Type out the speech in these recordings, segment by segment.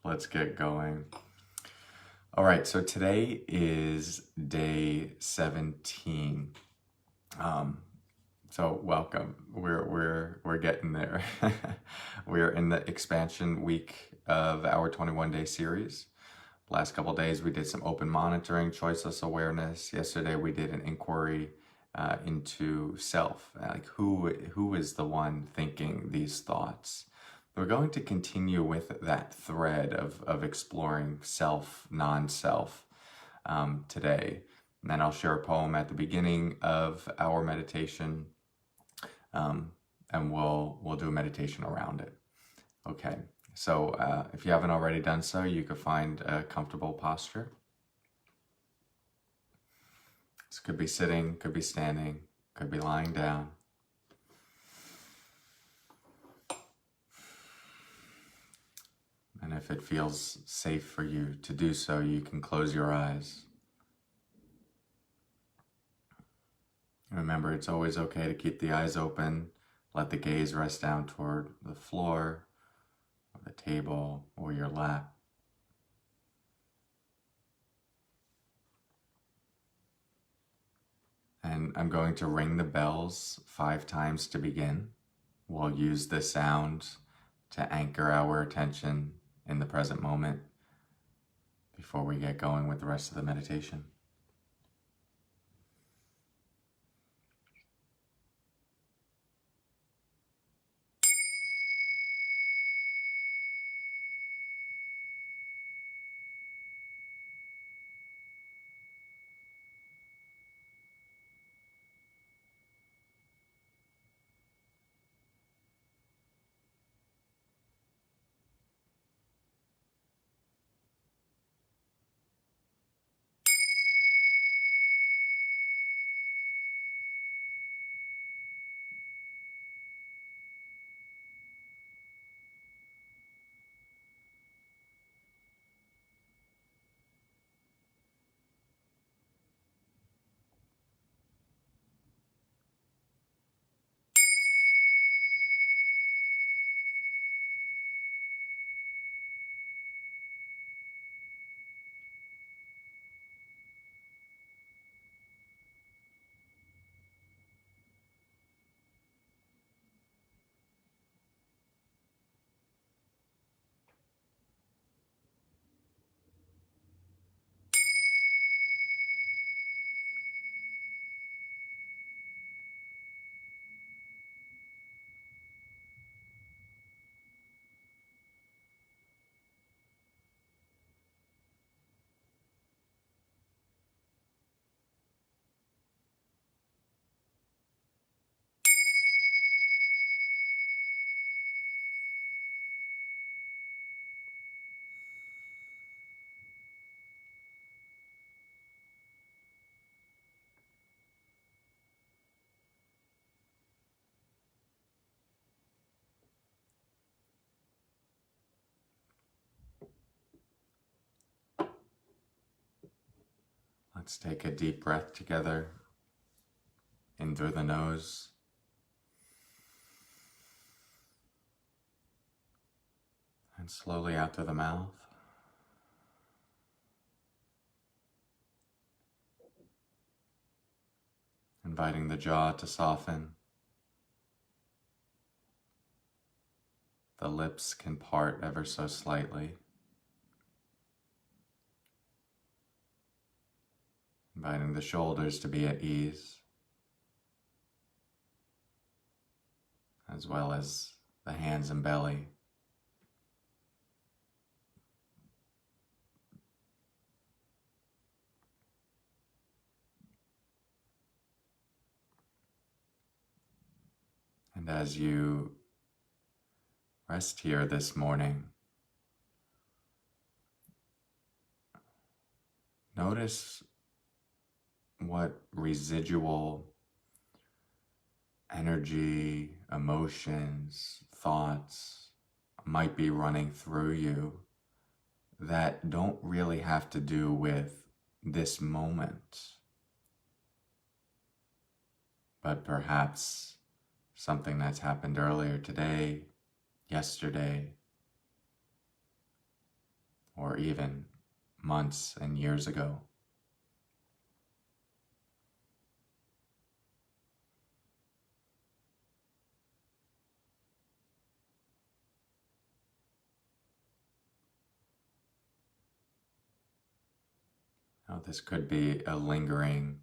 Let's get going. All right, so today is day 17. So welcome. We're getting there. We're in the expansion week of our 21-day series. Last couple days we did some open monitoring, choiceless awareness. Yesterday we did an inquiry into self, like who is the one thinking these thoughts. We're going to continue with that thread of exploring self, non-self today. And then I'll share a poem at the beginning of our meditation, and we'll do a meditation around it. Okay, so if you haven't already done so, you could find a comfortable posture. This could be sitting, could be standing, could be lying down. And if it feels safe for you to do so, you can close your eyes. Remember, it's always okay to keep the eyes open. Let the gaze rest down toward the floor, or the table, or your lap. And I'm going to ring the bells 5 times to begin. We'll use the sound to anchor our attention in the present moment before we get going with the rest of the meditation. Let's take a deep breath together, in through the nose, and slowly out through the mouth. Inviting the jaw to soften. The lips can part ever so slightly. Inviting the shoulders to be at ease, as well as the hands and belly. And as you rest here this morning, notice what residual energy, emotions, thoughts might be running through you that don't really have to do with this moment, but perhaps something that's happened earlier today, yesterday, or even months and years ago. Now, this could be a lingering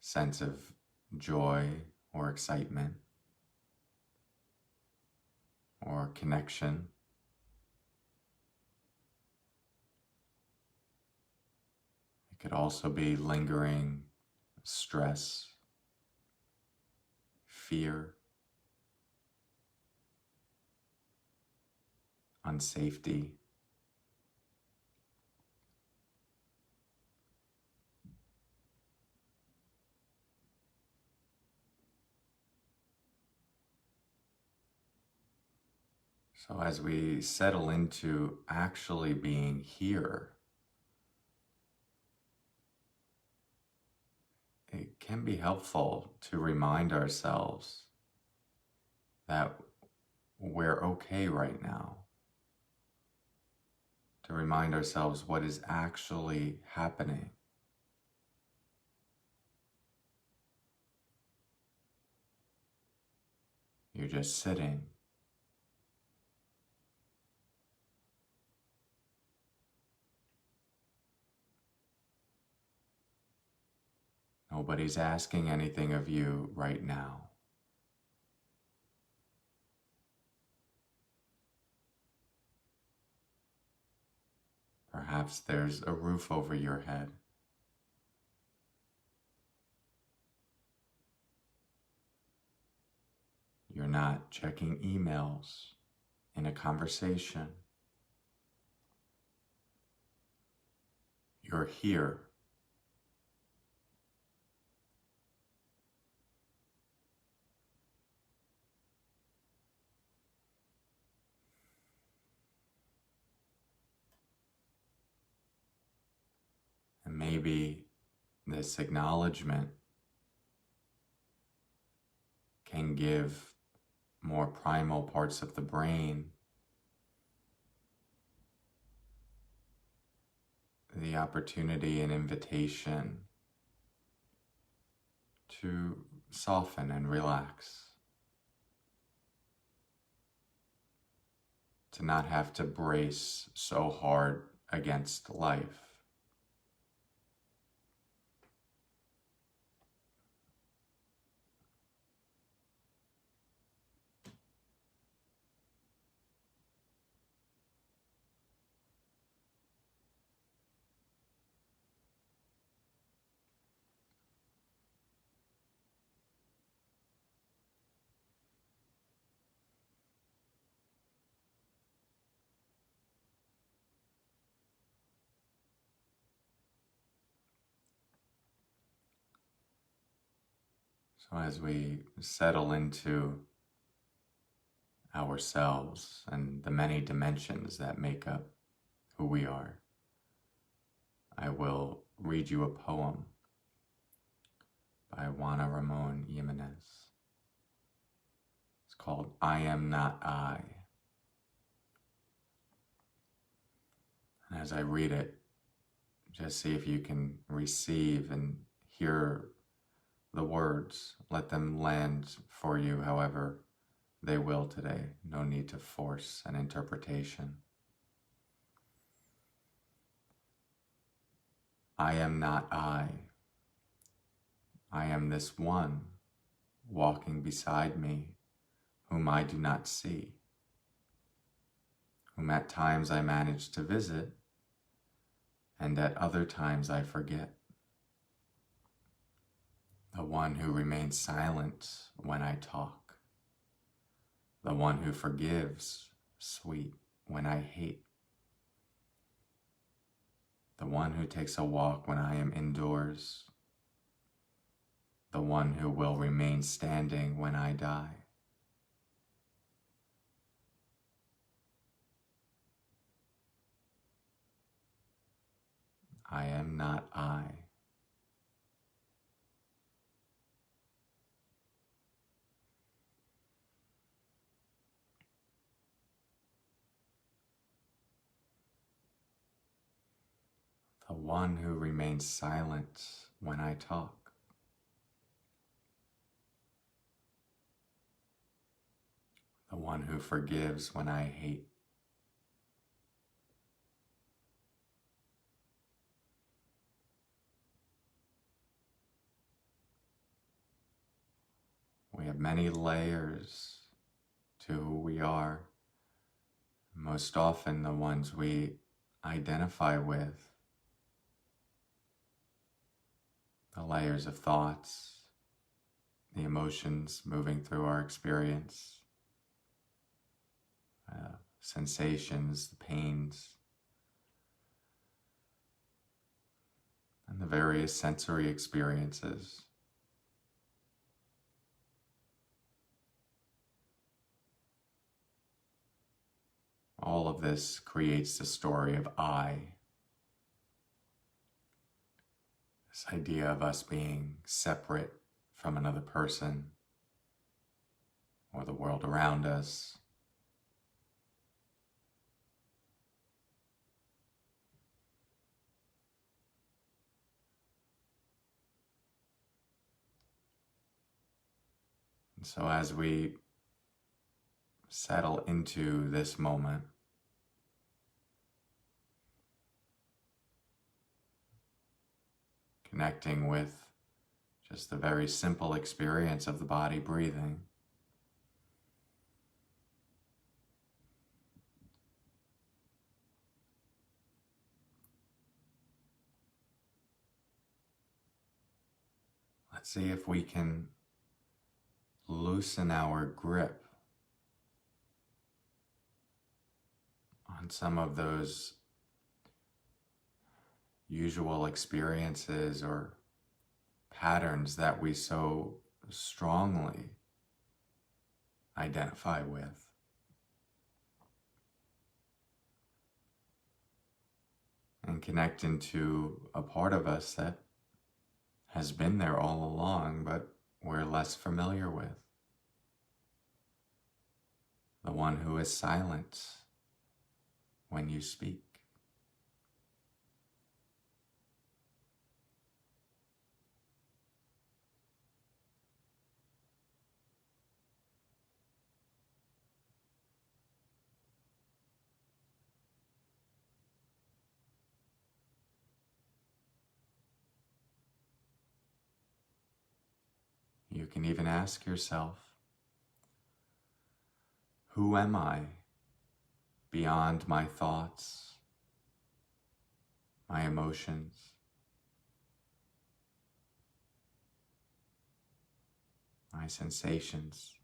sense of joy or excitement or connection. It could also be lingering stress, fear, unsafety. So as we settle into actually being here, it can be helpful to remind ourselves that we're okay right now. To remind ourselves what is actually happening. You're just sitting. Nobody's asking anything of you right now. Perhaps there's a roof over your head. You're not checking emails in a conversation. You're here. And maybe this acknowledgement can give more primal parts of the brain the opportunity and invitation to soften and relax, to not have to brace so hard against life. So as we settle into ourselves and the many dimensions that make up who we are, I will read you a poem by Juana Ramon Jiminez. It's called I Am Not I. And as I read it, just see if you can receive and hear the words. Let them land for you however they will today. No need to force an interpretation. I am not I. I am this one walking beside me, whom I do not see, whom at times I manage to visit, and at other times I forget. The one who remains silent when I talk, the one who forgives, sweet, when I hate, the one who takes a walk when I am indoors, the one who will remain standing when I die. I am not I. one who remains silent when I talk, the one who forgives when I hate, we have many layers to who we are, most often the ones we identify with, the layers of thoughts, the emotions moving through our experience, sensations, the pains, and the various sensory experiences. All of this creates the story of I. This idea of us being separate from another person or the world around us. And so as we settle into this moment, connecting with just the very simple experience of the body breathing, let's see if we can loosen our grip on some of those usual experiences or patterns that we so strongly identify with. And connect into a part of us that has been there all along, but we're less familiar with. The one who is silent when you speak. You can even ask yourself, who am I beyond my thoughts, my emotions, my sensations?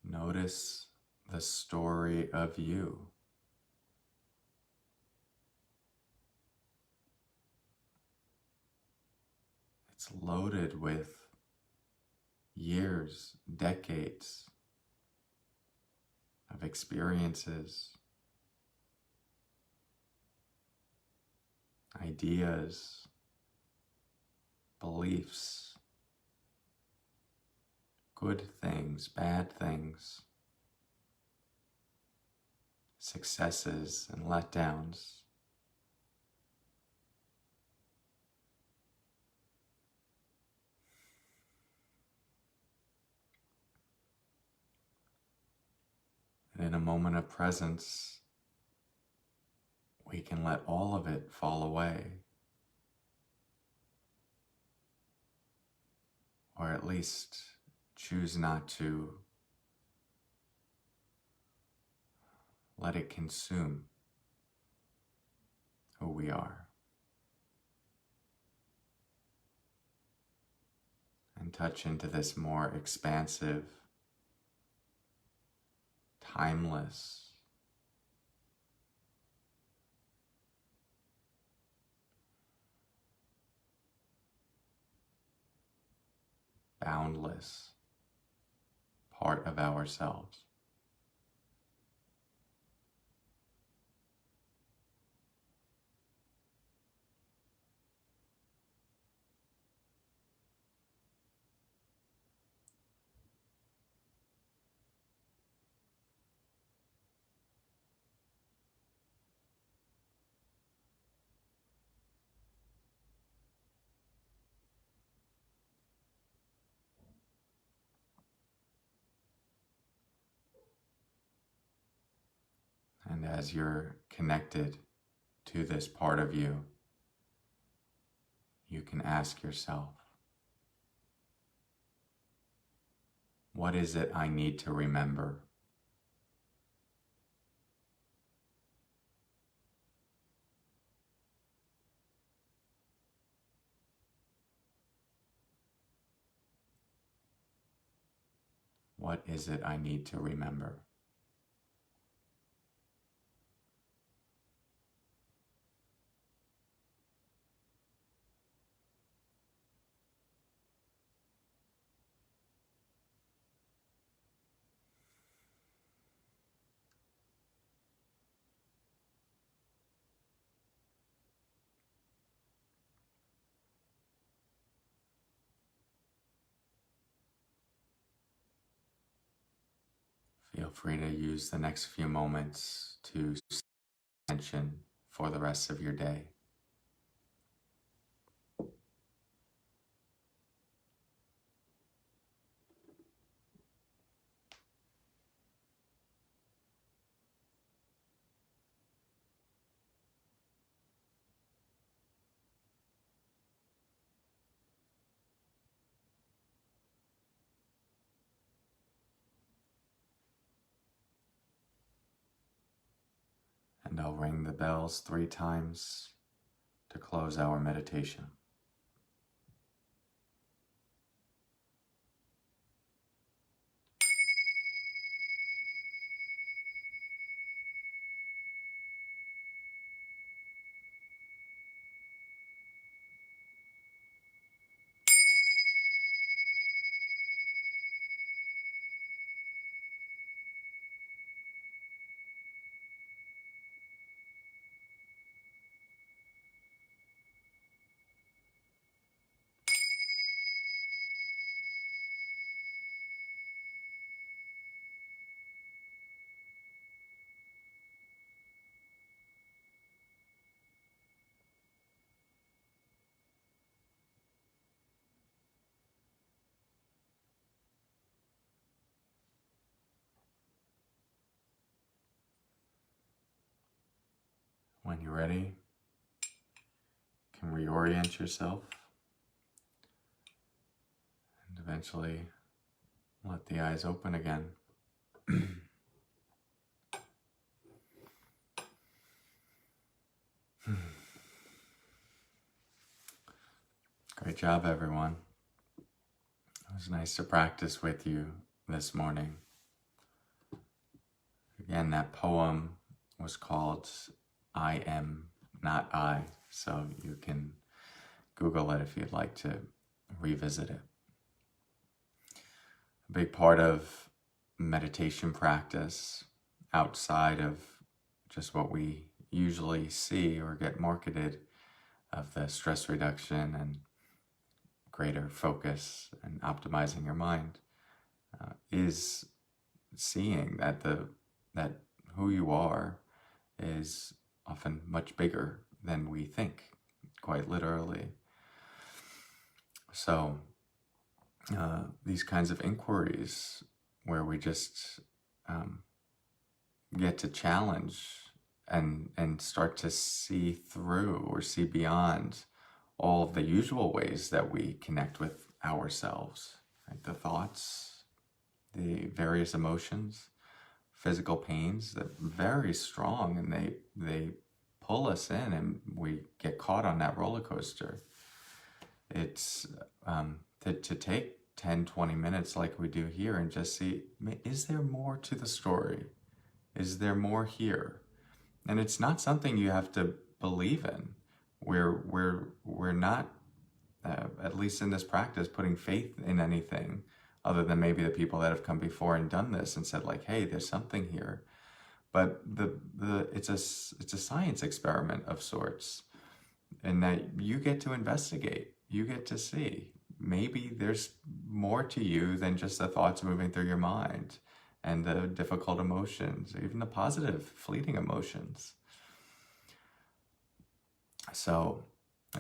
Notice the story of you. It's loaded with years, decades of experiences, ideas, beliefs, good things, bad things, successes and letdowns. And in a moment of presence, we can let all of it fall away. Or at least choose not to let it consume who we are. And touch into this more expansive, timeless, boundless part of ourselves. And as you're connected to this part of you, you can ask yourself, what is it I need to remember? What is it I need to remember? Feel free to use the next few moments to attention for the rest of your day. And I'll ring the bells 3 times to close our meditation. When you're ready, you can reorient yourself and eventually let the eyes open again. Great job, everyone. It was nice to practice with you this morning. Again, that poem was called I Am Not I, so you can Google it if you'd like to revisit it. A big part of meditation practice, outside of just what we usually see or get marketed, of the stress reduction and greater focus and optimizing your mind, is seeing that who you are is often much bigger than we think, quite literally. So these kinds of inquiries where we just get to challenge and start to see through or see beyond all of the usual ways that we connect with ourselves, right? The thoughts, the various emotions, physical pains that are very strong, and they pull us in and we get caught on that roller coaster. It's to take 10, 20 minutes like we do here and just see, is there more to the story? Is there more here? And it's not something you have to believe in. We're not, at least in this practice, putting faith in anything other than maybe the people that have come before and done this and said like, hey, there's something here. But it's a science experiment of sorts, in that you get to investigate. You get to see maybe there's more to you than just the thoughts moving through your mind and the difficult emotions, even the positive, fleeting emotions. So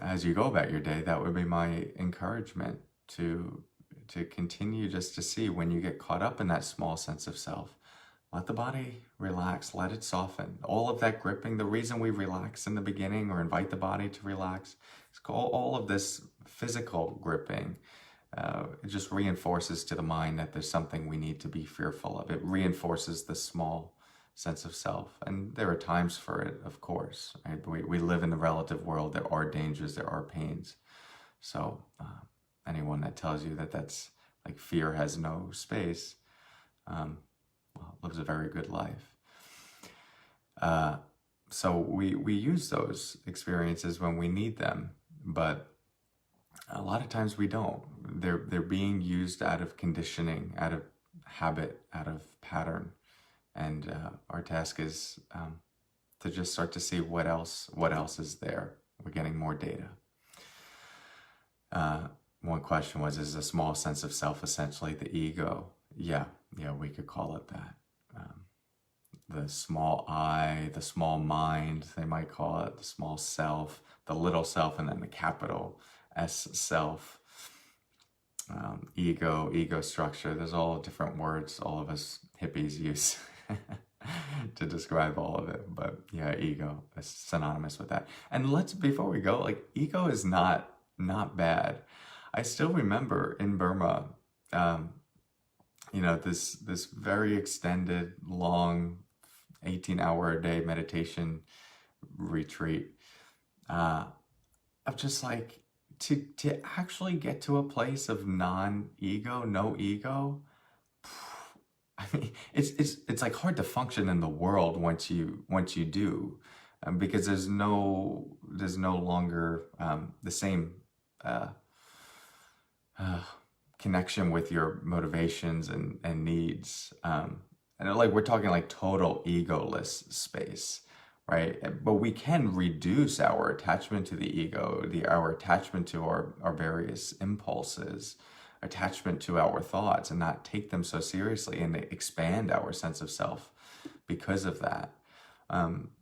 as you go about your day, that would be my encouragement to continue just to see when you get caught up in that small sense of self. Let the body relax, let it soften. All of that gripping, the reason we relax in the beginning or invite the body to relax, it's called all of this physical gripping. It just reinforces to the mind that there's something we need to be fearful of. It reinforces the small sense of self. And there are times for it, of course. Right? We live in the relative world. There are dangers, there are pains. So anyone that tells you that that's like fear has no space, lives a very good life. So we use those experiences when we need them, but a lot of times we don't. They're being used out of conditioning, out of habit, out of pattern, and our task is to just start to see what else is there. We're getting more data. One question was, is a small sense of self essentially the ego? Yeah, we could call it that. The small I, the small mind, they might call it, the small self, the little self, and then the capital S self. Ego structure. There's all different words all of us hippies use to describe all of it. But yeah, ego is synonymous with that. And before we go, like, ego is not bad. I still remember in Burma, this very extended, long, 18-hour-a-day meditation retreat. Of just like, to actually get to a place of non-ego, no ego. I mean, it's like hard to function in the world once you do, because there's no longer the same connection with your motivations and needs. And like, we're talking like total egoless space, right? But we can reduce our attachment to the ego, our attachment to our various impulses, attachment to our thoughts, and not take them so seriously, and expand our sense of self because of that.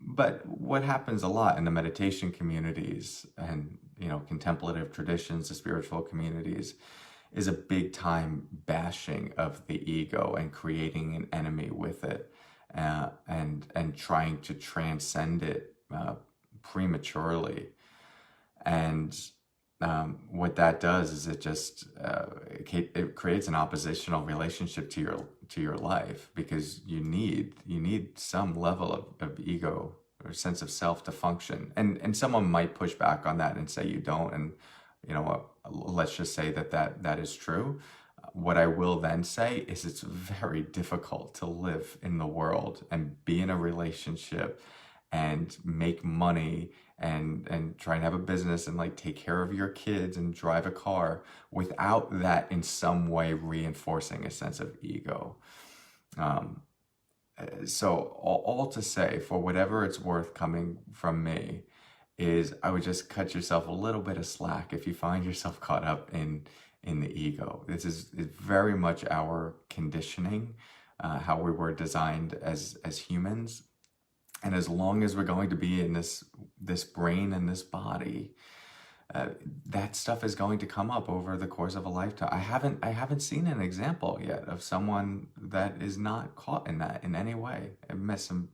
But what happens a lot in the meditation communities and contemplative traditions, the spiritual communities, is a big time bashing of the ego and creating an enemy with it, and trying to transcend it prematurely. And what that does is it just it creates an oppositional relationship to your life, because you need some level of ego or sense of self to function. And someone might push back on that and say you don't, and let's just say that is true. What I will then say is it's very difficult to live in the world and be in a relationship and make money and try and have a business and like take care of your kids and drive a car without that in some way reinforcing a sense of ego. So all to say, for whatever it's worth coming from me, is I would just cut yourself a little bit of slack if you find yourself caught up in the ego. This is very much our conditioning, how we were designed as humans. And as long as we're going to be in this brain and this body, that stuff is going to come up over the course of a lifetime. I haven't seen an example yet of someone that is not caught in that in any way. I've met some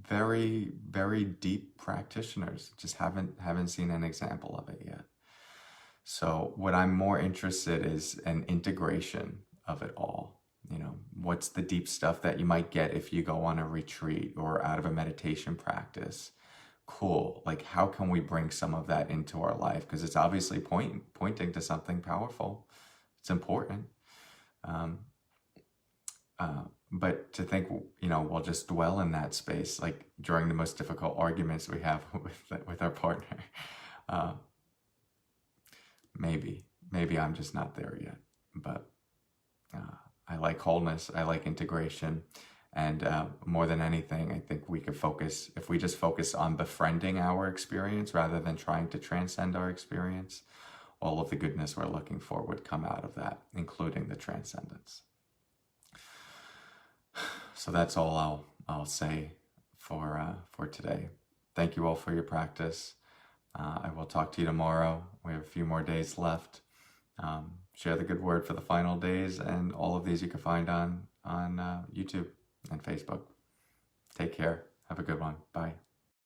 very, very deep practitioners. Just haven't seen an example of it yet. So what I'm more interested is an integration of it all. You know, what's the deep stuff that you might get if you go on a retreat or out of a meditation practice? Cool. Like, how can we bring some of that into our life? Because it's obviously pointing to something powerful. It's important. But to think, you know, we'll just dwell in that space, like during the most difficult arguments we have with our partner. Maybe I'm just not there yet. But I like wholeness. I like integration. And more than anything, I think we could focus, if we just focus on befriending our experience rather than trying to transcend our experience, all of the goodness we're looking for would come out of that, including the transcendence. So that's all I'll say for today. Thank you all for your practice. I will talk to you tomorrow. We have a few more days left. Share the good word for the final days, and all of these you can find on YouTube and Facebook. Take care. Have a good one. Bye.